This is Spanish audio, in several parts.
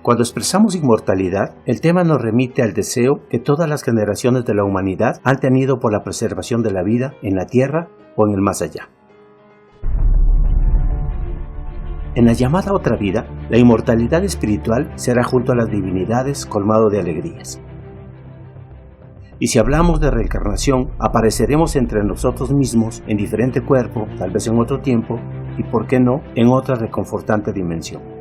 Cuando expresamos inmortalidad, el tema nos remite al deseo que todas las generaciones de la humanidad han tenido por la preservación de la vida en la Tierra o en el más allá. En la llamada otra vida, la inmortalidad espiritual será junto a las divinidades colmado de alegrías. Y si hablamos de reencarnación, apareceremos entre nosotros mismos en diferente cuerpo, tal vez en otro tiempo, y por qué no, en otra reconfortante dimensión.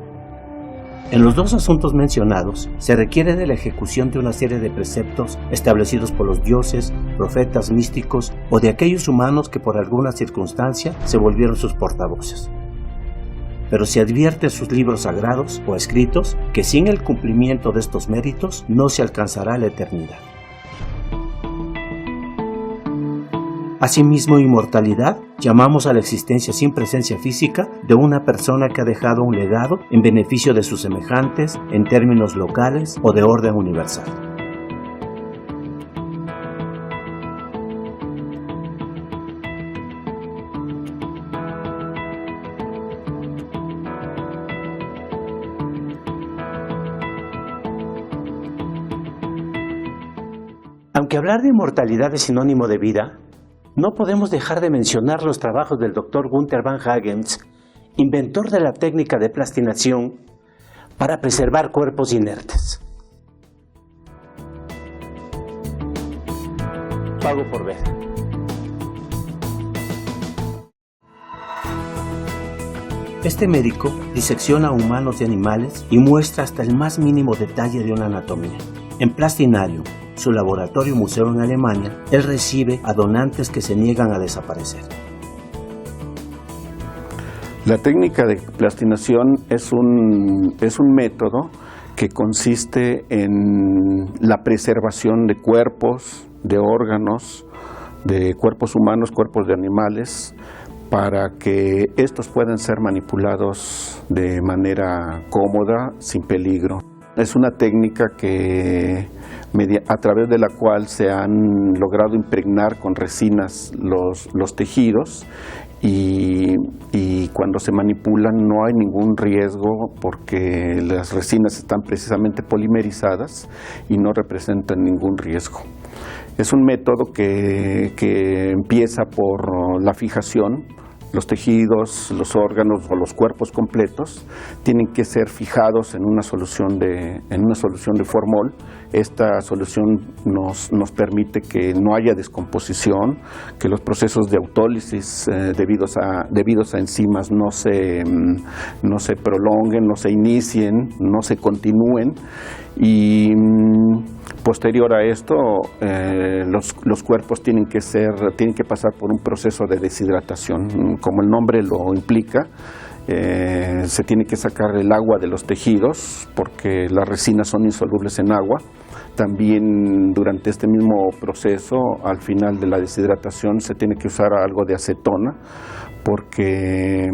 En los dos asuntos mencionados, se requiere de la ejecución de una serie de preceptos establecidos por los dioses, profetas místicos o de aquellos humanos que por alguna circunstancia se volvieron sus portavoces. Pero se advierte en sus libros sagrados o escritos que sin el cumplimiento de estos méritos no se alcanzará la eternidad. Asimismo, inmortalidad llamamos a la existencia sin presencia física de una persona que ha dejado un legado en beneficio de sus semejantes en términos locales o de orden universal. Aunque hablar de inmortalidad es sinónimo de vida, no podemos dejar de mencionar los trabajos del Dr. Gunther van Hagens, inventor de la técnica de plastinación para preservar cuerpos inertes. Pago por ver. Este médico disecciona a humanos y animales y muestra hasta el más mínimo detalle de una anatomía. En Plastinarium, su laboratorio museo en Alemania, él recibe a donantes que se niegan a desaparecer. La técnica de plastinación es un método que consiste en la preservación de cuerpos, de órganos, de cuerpos humanos, cuerpos de animales, para que estos puedan ser manipulados de manera cómoda, sin peligro. Es una técnica a través de la cual se han logrado impregnar con resinas los tejidos y cuando se manipulan no hay ningún riesgo porque las resinas están precisamente polimerizadas y no representan ningún riesgo. Es un método que empieza por la fijación. Los tejidos, los órganos o los cuerpos completos tienen que ser fijados en una solución de formol. Esta solución nos permite que no haya descomposición, que los procesos de autólisis debidos a enzimas no se prolonguen, no se inicien, no se continúen. Y posterior a esto, los cuerpos tienen que pasar por un proceso de deshidratación. Como el nombre lo implica, se tiene que sacar el agua de los tejidos porque las resinas son insolubles en agua. También durante este mismo proceso, al final de la deshidratación, se tiene que usar algo de acetona porque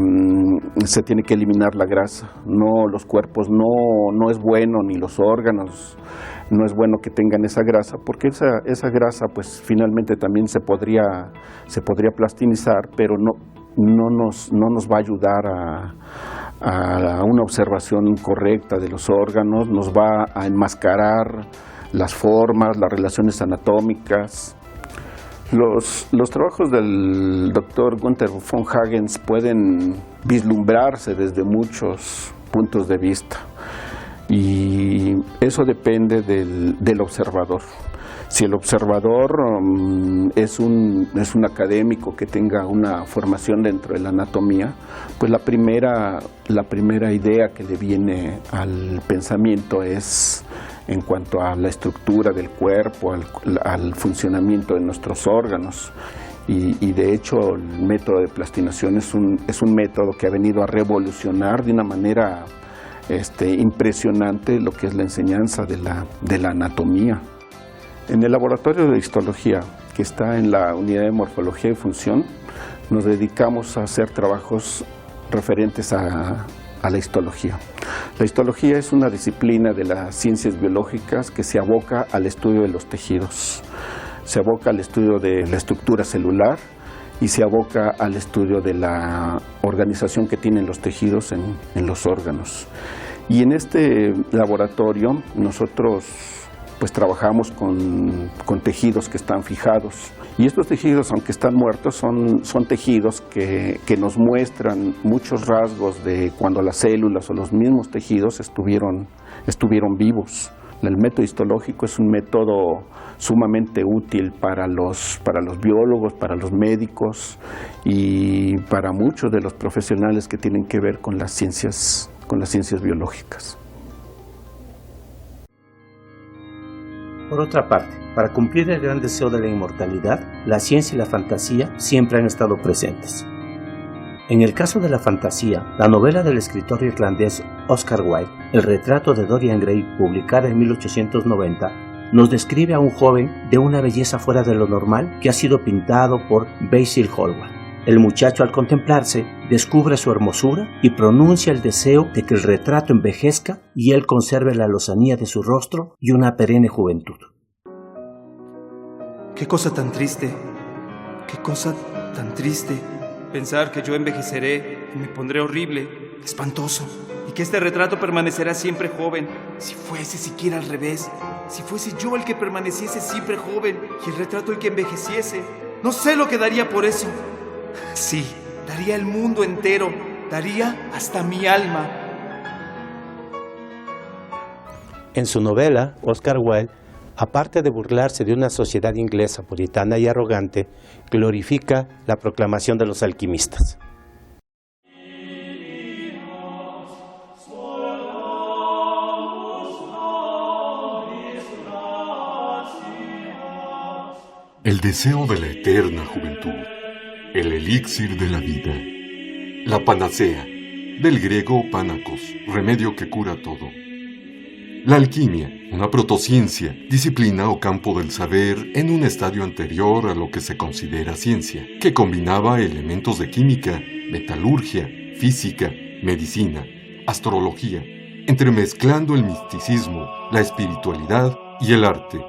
se tiene que eliminar la grasa. Los cuerpos no es bueno, ni los órganos, no es bueno que tengan esa grasa, porque esa grasa pues finalmente también se podría plastinizar, pero no nos va a ayudar a una observación correcta de los órganos, nos va a enmascarar las formas, las relaciones anatómicas. Los trabajos del doctor Günther von Hagens pueden vislumbrarse desde muchos puntos de vista y eso depende del observador. Si el observador es un académico que tenga una formación dentro de la anatomía, pues la primera idea que le viene al pensamiento es en cuanto a la estructura del cuerpo, al funcionamiento de nuestros órganos. Y de hecho el método de plastinación es un método que ha venido a revolucionar de una manera impresionante lo que es la enseñanza de la anatomía. En el laboratorio de histología, que está en la unidad de morfología y función, nos dedicamos a hacer trabajos referentes a la histología. La histología es una disciplina de las ciencias biológicas que se aboca al estudio de los tejidos, se aboca al estudio de la estructura celular y se aboca al estudio de la organización que tienen los tejidos en los órganos. Y en este laboratorio nosotros pues trabajamos con tejidos que están fijados. Y estos tejidos, aunque están muertos, son tejidos que nos muestran muchos rasgos de cuando las células o los mismos tejidos estuvieron vivos. El método histológico es un método sumamente útil para los biólogos, para los médicos y para muchos de los profesionales que tienen que ver con las ciencias biológicas. Por otra parte, para cumplir el gran deseo de la inmortalidad, la ciencia y la fantasía siempre han estado presentes. En el caso de la fantasía, la novela del escritor irlandés Oscar Wilde, El retrato de Dorian Gray, publicada en 1890, nos describe a un joven de una belleza fuera de lo normal que ha sido pintado por Basil Hallward. El muchacho, al contemplarse, descubre su hermosura y pronuncia el deseo de que el retrato envejezca y él conserve la lozanía de su rostro y una perenne juventud. ¡Qué cosa tan triste! ¡Qué cosa tan triste! Pensar que yo envejeceré y me pondré horrible, espantoso, y que este retrato permanecerá siempre joven. Si fuese siquiera al revés, si fuese yo el que permaneciese siempre joven y el retrato el que envejeciese, no sé lo que daría por eso. Sí, daría el mundo entero, daría hasta mi alma. En su novela, Oscar Wilde, aparte de burlarse de una sociedad inglesa puritana y arrogante, glorifica la proclamación de los alquimistas. El deseo de la eterna juventud, el elixir de la vida, la panacea, del griego panacos, remedio que cura todo. La alquimia, una protociencia, disciplina o campo del saber en un estadio anterior a lo que se considera ciencia, que combinaba elementos de química, metalurgia, física, medicina, astrología, entremezclando el misticismo, la espiritualidad y el arte.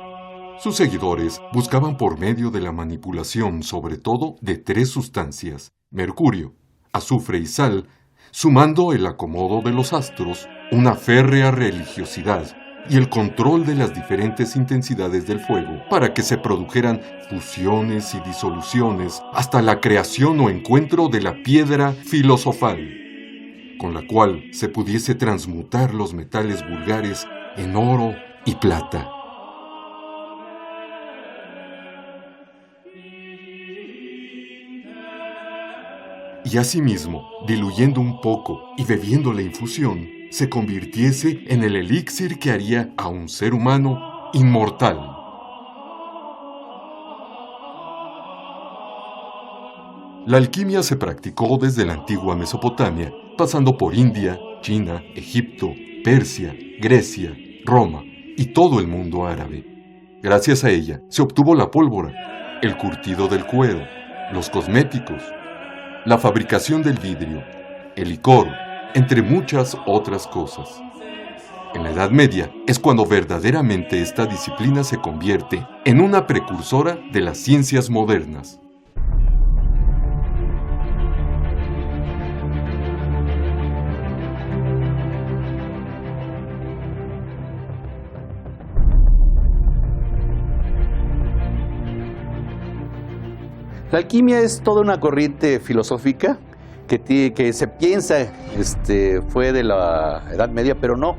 Sus seguidores buscaban por medio de la manipulación, sobre todo, de 3 sustancias, mercurio, azufre y sal, sumando el acomodo de los astros, una férrea religiosidad y el control de las diferentes intensidades del fuego para que se produjeran fusiones y disoluciones hasta la creación o encuentro de la piedra filosofal, con la cual se pudiese transmutar los metales vulgares en oro y plata. Y asimismo, diluyendo un poco y bebiendo la infusión, se convirtiese en el elixir que haría a un ser humano inmortal. La alquimia se practicó desde la antigua Mesopotamia, pasando por India, China, Egipto, Persia, Grecia, Roma y todo el mundo árabe. Gracias a ella se obtuvo la pólvora, el curtido del cuero, los cosméticos, la fabricación del vidrio, el licor, entre muchas otras cosas. En la Edad Media es cuando verdaderamente esta disciplina se convierte en una precursora de las ciencias modernas. La alquimia es toda una corriente filosófica que se piensa fue de la Edad Media, pero no.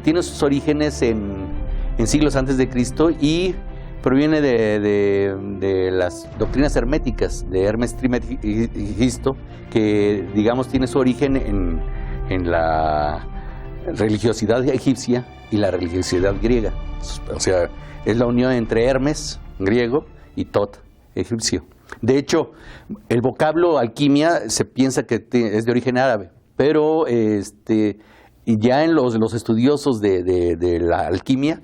Tiene sus orígenes en siglos antes de Cristo y proviene de las doctrinas herméticas de Hermes Trismegisto, que digamos tiene su origen en la religiosidad egipcia y la religiosidad griega. O sea, es la unión entre Hermes, griego, y Tot, egipcio. De hecho, el vocablo alquimia se piensa que es de origen árabe, pero ya en los estudiosos de la alquimia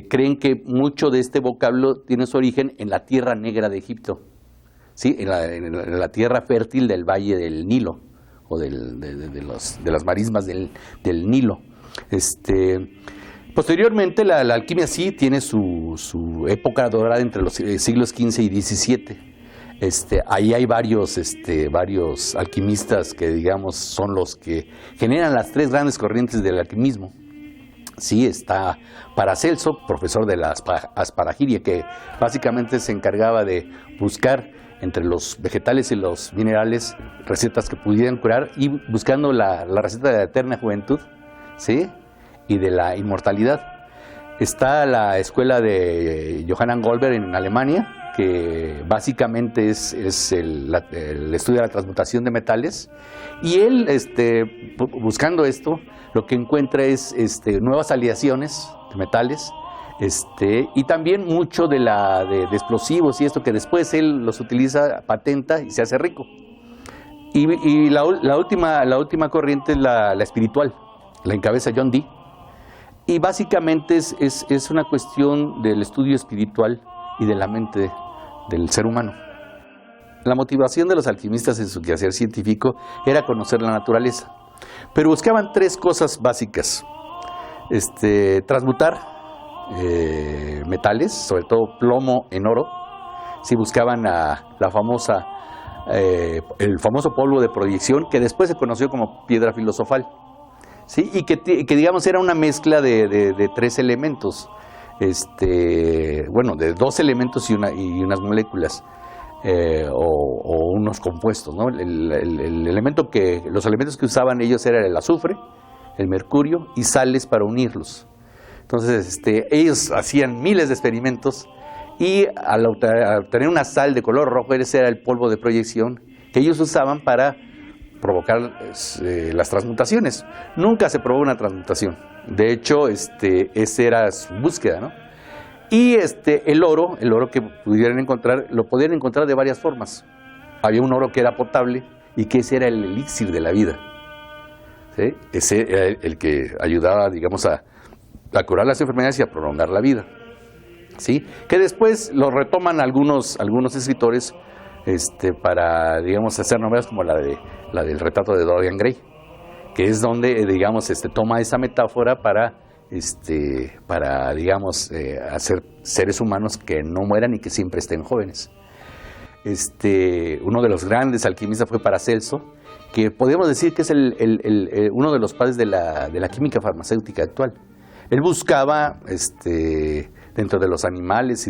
creen que mucho de este vocablo tiene su origen en la tierra negra de Egipto, ¿sí? en la tierra fértil del valle del Nilo o de las marismas del Nilo. Posteriormente la alquimia sí tiene su época dorada entre los siglos XV y XVII. Ahí hay varios alquimistas que digamos son los que generan las tres grandes corrientes del alquimismo. Sí, está Paracelso, profesor de la Asparagiria, que básicamente se encargaba de buscar entre los vegetales y los minerales recetas que pudieran curar y buscando la receta de la eterna juventud, ¿sí? Y de la inmortalidad. Está la escuela de Johann Goldberg en Alemania, que básicamente es el estudio de la transmutación de metales, y él, buscando esto, lo que encuentra es nuevas aleaciones de metales, y también mucho de explosivos y esto que después él los utiliza, patenta y se hace rico. Y la última corriente es la espiritual, la encabeza John Dee, y básicamente es una cuestión del estudio espiritual y de la mente del ser humano. La motivación de los alquimistas en su quehacer científico era conocer la naturaleza, pero buscaban tres cosas básicas: transmutar metales, sobre todo plomo en oro. Sí, buscaban el famoso polvo de proyección, que después se conoció como piedra filosofal, ¿sí? Y que digamos era una mezcla de tres elementos, de dos elementos y unas moléculas, o unos compuestos, ¿no? Los elementos que usaban ellos eran el azufre, el mercurio y sales para unirlos. Entonces, ellos hacían miles de experimentos y al obtener una sal de color rojo, ese era el polvo de proyección que ellos usaban para provocar las transmutaciones. Nunca se probó una transmutación. De hecho, esa era su búsqueda, ¿no? Y el oro que pudieran encontrar, lo podían encontrar de varias formas. Había un oro que era potable y que ese era el elixir de la vida, ¿sí? Ese era el que ayudaba, digamos, a curar las enfermedades y a prolongar la vida, ¿sí? Que después lo retoman algunos escritores para, digamos, hacer novelas como la del retrato de Dorian Gray, que es donde, digamos, toma esa metáfora para digamos, hacer seres humanos que no mueran y que siempre estén jóvenes. Uno de los grandes alquimistas fue Paracelso, que podríamos decir que es uno de los padres de la química farmacéutica actual. Él buscaba, dentro de los animales,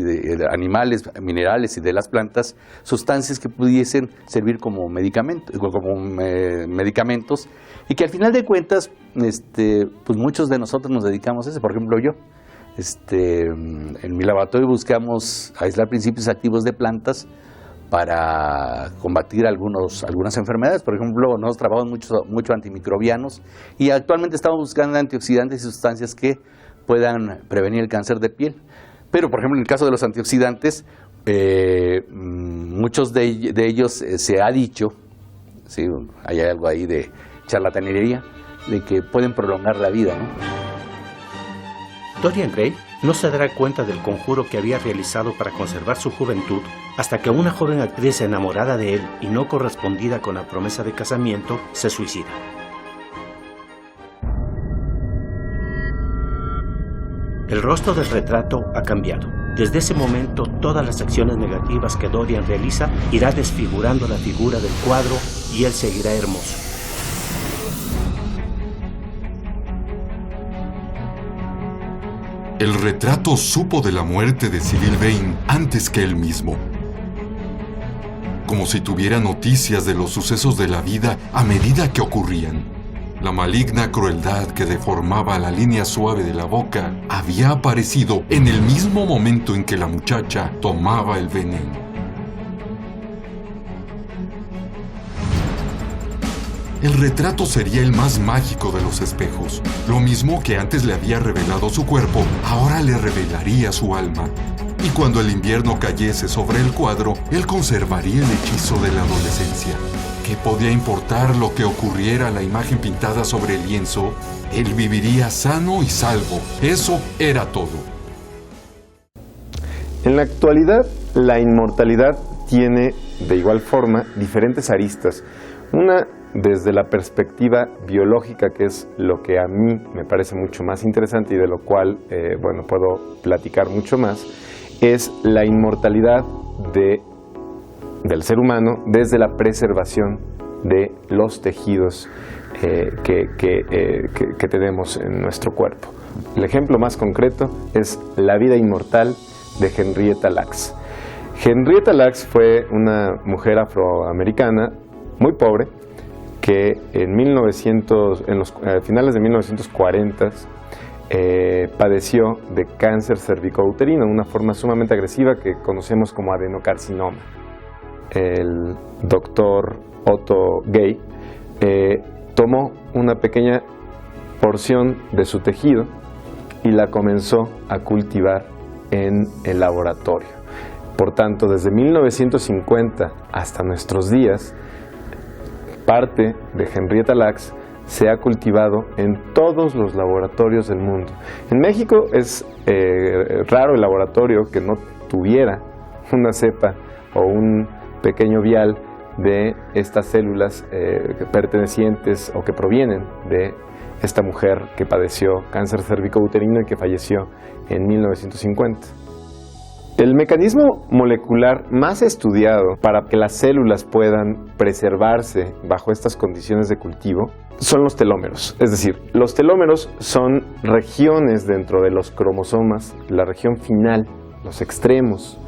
minerales y de las plantas, sustancias que pudiesen servir como medicamentos, y que al final de cuentas, pues muchos de nosotros nos dedicamos a eso. Por ejemplo, yo, en mi laboratorio buscamos aislar principios activos de plantas para combatir algunas enfermedades. Por ejemplo, nosotros trabajamos mucho antimicrobianos y actualmente estamos buscando antioxidantes y sustancias que puedan prevenir el cáncer de piel. Pero, por ejemplo, en el caso de los antioxidantes, muchos de ellos se ha dicho, ¿sí? Hay algo ahí de charlatanería, de que pueden prolongar la vida, ¿no? Dorian Gray no se dará cuenta del conjuro que había realizado para conservar su juventud hasta que una joven actriz enamorada de él y no correspondida con la promesa de casamiento se suicida. El rostro del retrato ha cambiado. Desde ese momento, todas las acciones negativas que Dorian realiza irá desfigurando la figura del cuadro y él seguirá hermoso. El retrato supo de la muerte de Cyril Vane antes que él mismo. como si tuviera noticias de los sucesos de la vida a medida que ocurrían. La maligna crueldad que deformaba la línea suave de la boca había aparecido en el mismo momento en que la muchacha tomaba el veneno. El retrato sería el más mágico de los espejos. Lo mismo que antes le había revelado su cuerpo, ahora le revelaría su alma. Y cuando el invierno cayese sobre el cuadro, él conservaría el hechizo de la adolescencia. ¿Qué podía importar lo que ocurriera a la imagen pintada sobre el lienzo? Él viviría sano y salvo. Eso era todo. En la actualidad, la inmortalidad tiene, de igual forma, diferentes aristas. Una desde la perspectiva biológica, que es lo que a mí me parece mucho más interesante y de lo cual, puedo platicar mucho más, es la inmortalidad del ser humano desde la preservación de los tejidos que tenemos en nuestro cuerpo. El ejemplo más concreto es La vida inmortal de Henrietta Lacks. Henrietta Lacks fue una mujer afroamericana muy pobre que en los finales de 1940 padeció de cáncer cervicouterino, una forma sumamente agresiva que conocemos como adenocarcinoma. El doctor Otto Gay tomó una pequeña porción de su tejido y la comenzó a cultivar en el laboratorio. Por tanto, desde 1950 hasta nuestros días, parte de Henrietta Lacks se ha cultivado en todos los laboratorios del mundo. En México es raro el laboratorio que no tuviera una cepa o un pequeño vial de estas células pertenecientes o que provienen de esta mujer que padeció cáncer cervicouterino y que falleció en 1950. El mecanismo molecular más estudiado para que las células puedan preservarse bajo estas condiciones de cultivo son los telómeros. Es decir, los telómeros son regiones dentro de los cromosomas, la región final, los extremos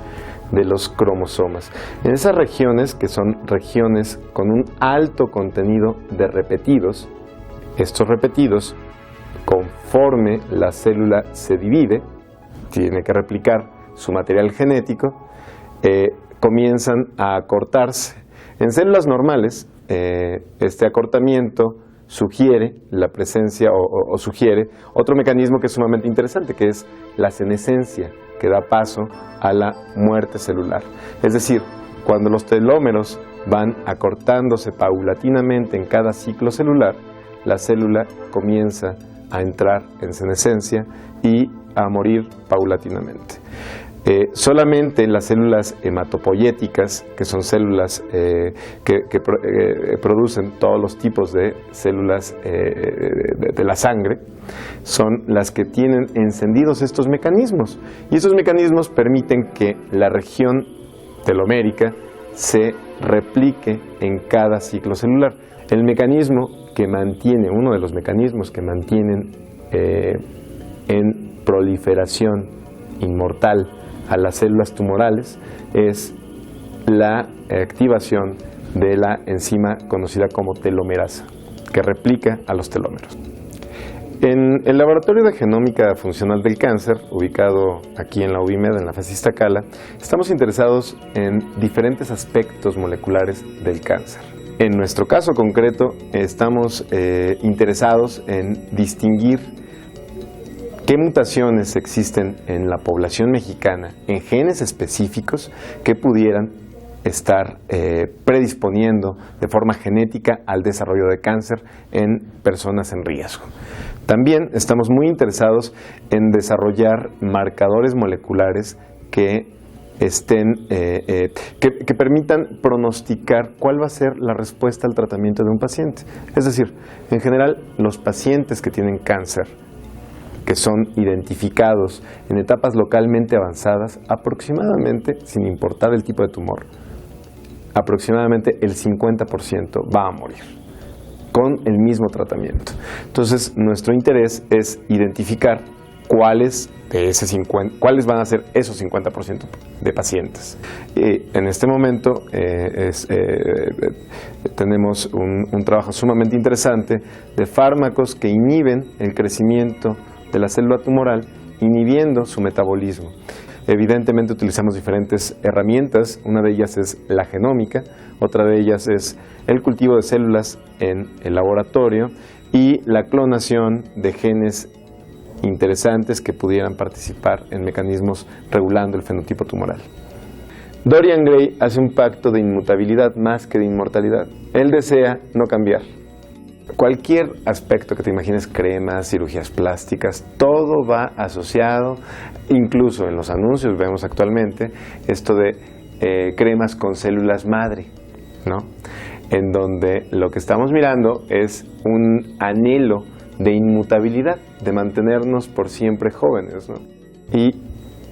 de los cromosomas. En esas regiones, que son regiones con un alto contenido de repetidos, estos repetidos, conforme la célula se divide, tiene que replicar su material genético, comienzan a acortarse. En células normales, este acortamiento sugiere la presencia o sugiere otro mecanismo que es sumamente interesante, que es la senescencia, que da paso a la muerte celular. Es decir, cuando los telómeros van acortándose paulatinamente en cada ciclo celular, la célula comienza a entrar en senescencia y a morir paulatinamente. Solamente las células hematopoyéticas, que son células que producen todos los tipos de células de la sangre, son las que tienen encendidos estos mecanismos. Y esos mecanismos permiten que la región telomérica se replique en cada ciclo celular. El mecanismo que mantiene, uno de los mecanismos que mantienen en proliferación inmortal a las células tumorales es la activación de la enzima conocida como telomerasa, que replica a los telómeros. En el Laboratorio de Genómica Funcional del Cáncer, ubicado aquí en la UVIMED, en la FES Iztacala, estamos interesados en diferentes aspectos moleculares del cáncer. En nuestro caso concreto, estamos interesados en distinguir qué mutaciones existen en la población mexicana, en genes específicos que pudieran estar predisponiendo de forma genética al desarrollo de cáncer en personas en riesgo. También estamos muy interesados en desarrollar marcadores moleculares que permitan pronosticar cuál va a ser la respuesta al tratamiento de un paciente. Es decir, en general, los pacientes que tienen cáncer, que son identificados en etapas localmente avanzadas, aproximadamente, sin importar el tipo de tumor, aproximadamente el 50% va a morir con el mismo tratamiento. Entonces, nuestro interés es identificar cuáles van a ser esos 50% de pacientes. En este momento tenemos un trabajo sumamente interesante de fármacos que inhiben el crecimiento de la célula tumoral, inhibiendo su metabolismo. Evidentemente utilizamos diferentes herramientas, una de ellas es la genómica, otra de ellas es el cultivo de células en el laboratorio y la clonación de genes interesantes que pudieran participar en mecanismos regulando el fenotipo tumoral. Dorian Gray hace un pacto de inmutabilidad más que de inmortalidad. Él desea no cambiar. Cualquier aspecto que te imagines, cremas, cirugías plásticas, todo va asociado, incluso en los anuncios vemos actualmente esto de cremas con células madre, ¿no? En donde lo que estamos mirando es un anhelo de inmutabilidad, de mantenernos por siempre jóvenes, ¿no? Y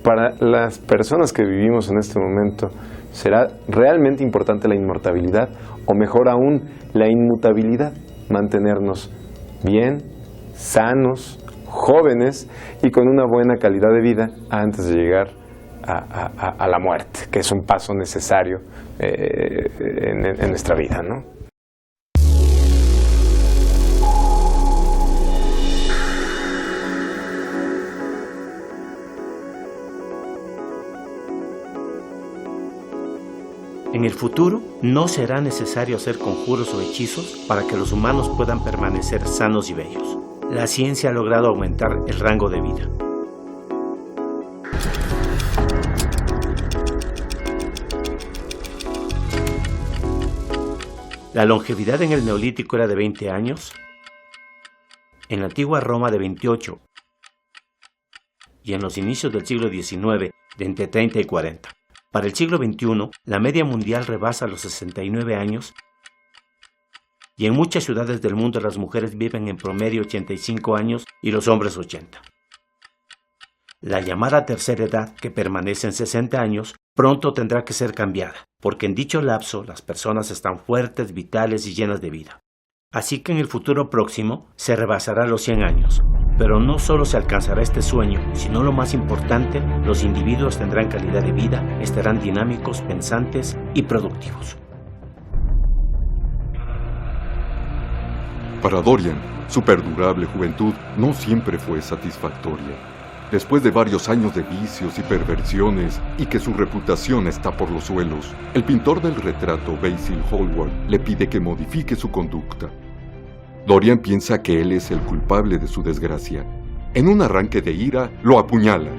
para las personas que vivimos en este momento, ¿será realmente importante la inmortalidad o mejor aún la inmutabilidad? Mantenernos bien, sanos, jóvenes y con una buena calidad de vida antes de llegar a la muerte, que es un paso necesario en nuestra vida, ¿no? En el futuro no será necesario hacer conjuros o hechizos para que los humanos puedan permanecer sanos y bellos. La ciencia ha logrado aumentar el rango de vida. La longevidad en el Neolítico era de 20 años, en la antigua Roma de 28 y en los inicios del siglo XIX de entre 30 y 40. Para el siglo XXI, la media mundial rebasa los 69 años y en muchas ciudades del mundo las mujeres viven en promedio 85 años y los hombres 80. La llamada tercera edad, que permanece en 60 años, pronto tendrá que ser cambiada, porque en dicho lapso las personas están fuertes, vitales y llenas de vida. Así que en el futuro próximo se rebasará los 100 años. Pero no solo se alcanzará este sueño, sino lo más importante, los individuos tendrán calidad de vida, estarán dinámicos, pensantes y productivos. Para Dorian, su perdurable juventud no siempre fue satisfactoria. Después de varios años de vicios y perversiones y que su reputación está por los suelos, el pintor del retrato Basil Hallward le pide que modifique su conducta. Dorian piensa que él es el culpable de su desgracia. En un arranque de ira, lo apuñala.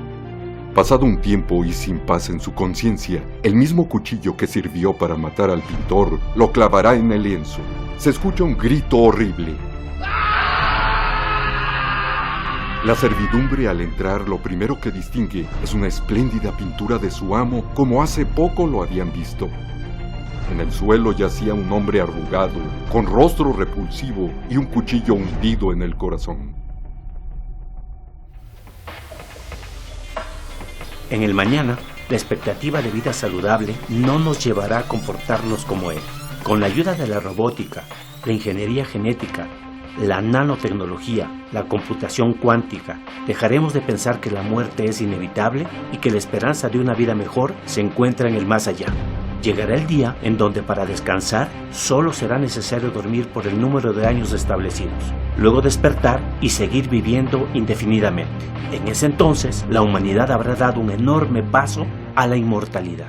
Pasado un tiempo y sin paz en su conciencia, el mismo cuchillo que sirvió para matar al pintor lo clavará en el lienzo. Se escucha un grito horrible. La servidumbre al entrar lo primero que distingue es una espléndida pintura de su amo como hace poco lo habían visto. En el suelo yacía un hombre arrugado, con rostro repulsivo y un cuchillo hundido en el corazón. En el mañana, la expectativa de vida saludable no nos llevará a comportarnos como él. Con la ayuda de la robótica, la ingeniería genética, la nanotecnología, la computación cuántica, dejaremos de pensar que la muerte es inevitable y que la esperanza de una vida mejor se encuentra en el más allá. Llegará el día en donde para descansar solo será necesario dormir por el número de años establecidos, luego despertar y seguir viviendo indefinidamente. En ese entonces, la humanidad habrá dado un enorme paso a la inmortalidad.